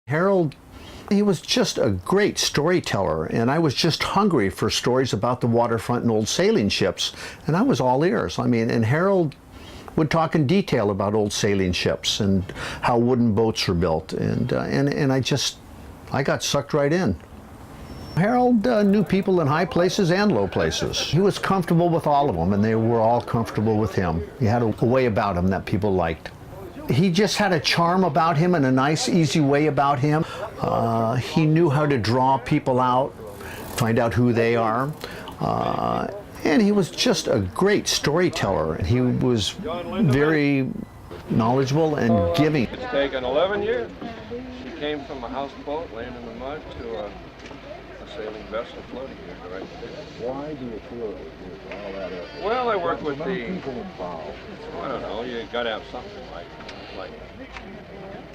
Harold, he was just a great storyteller, and I was just hungry for stories about the waterfront and old sailing ships, and I was all ears. I mean, and Harold would talk in detail about old sailing ships and how wooden boats were built, and I got sucked right in. Harold knew people in high places and low places. He was comfortable with all of them, and they were all comfortable with him. He had a way about him that people liked. He just had a charm about him and a nice, easy way about him. He knew how to draw people out, find out who they are. And he was just a great storyteller. He was very knowledgeable and giving. It's taken 11 years. She came from a houseboat laying in the mud to a sailing vessel floating here, right? Why do you feel it with all that effort? Well, I work with the, people involved. I don't know, you got to have something like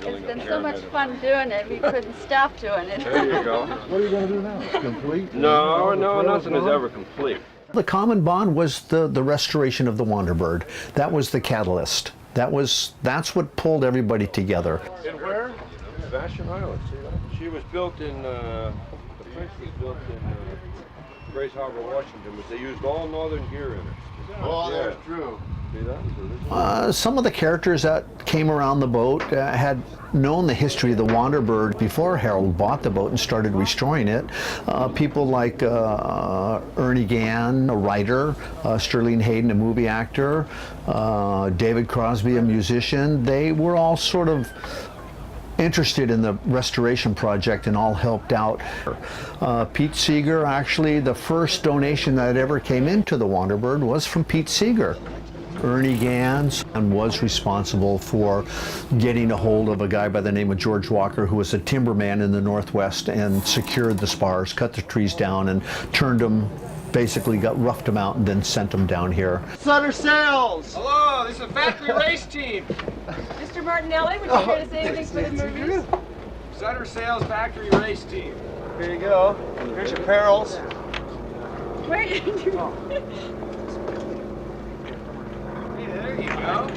building It's been a so much pyramid. fun doing it, we couldn't stop doing it. There you go. What are you going to do now? Complete? No, nothing is ever complete. The common bond was the restoration of the Wanderbird. That was the catalyst. That's what pulled everybody together. In where? Vashon Island. See that? She was built in, the French was built in Grace Harbor, Washington, but they used all northern gear in it. Oh, Yeah. that's true. See that? Some of the characters that came around the boat had known the history of the Wanderbird before Harold bought the boat and started restoring it. People like Ernie Gann, a writer, Sterling Hayden, a movie actor, David Crosby, a musician. They were all sort of interested in the restoration project and all helped out. Pete Seeger, actually the first donation that ever came into the Wanderbird was from Pete Seeger. Ernie Gans was responsible for getting a hold of a guy by the name of George Walker, who was a timberman in the Northwest, and secured the spars, cut the trees down, and turned them, basically roughed them out, and then sent them down here. Sutter Sails! Hello, this is a factory race team. Mr. Martinelli, would you care to say anything for the movies? Sutter Sales factory race team. Here you go. Here's your perils. Wait. Hey, there you go.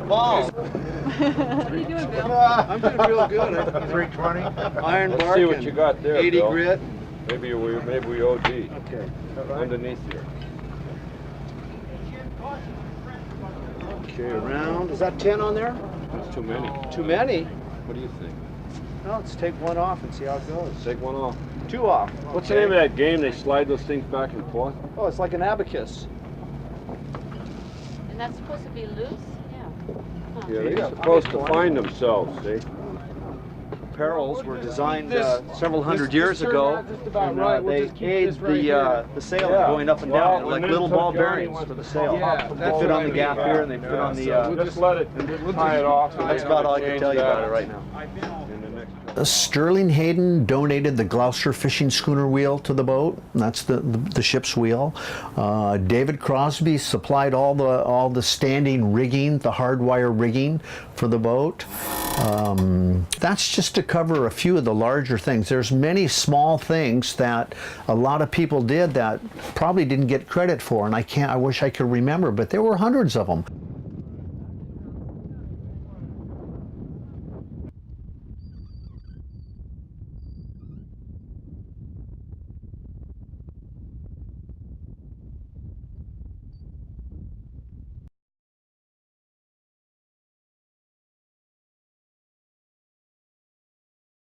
Ball. What are you doing, Bill? I'm doing real good. 320? Iron Let's bark see what and you got there, 80 Bill. grit. Maybe we OD. Okay. Underneath here. Okay, around. Is that 10 on there? That's too many. Too many? What do you think? No, let's take one off and see how it goes. Take one off. 2 off. What's the name of that game? They slide those things back and forth? Oh, it's like an abacus. And that's supposed to be loose? Yeah. Huh. Yeah, they're supposed to find themselves, see? Perils were designed several hundred years ago, and they aid the sail going up and down. They're like little ball bearings for the sail. They fit on the gap here, and they fit on the. We'll just let it, we'll tie it off. That's about all I can tell you about it right now. Sterling Hayden donated the Gloucester fishing schooner wheel to the boat. That's the ship's wheel. David Crosby supplied all the standing rigging, the hardwire rigging for the boat. That's just to cover a few of the larger things. There's many small things that a lot of people did that probably didn't get credit for, and I wish I could remember, but there were hundreds of them.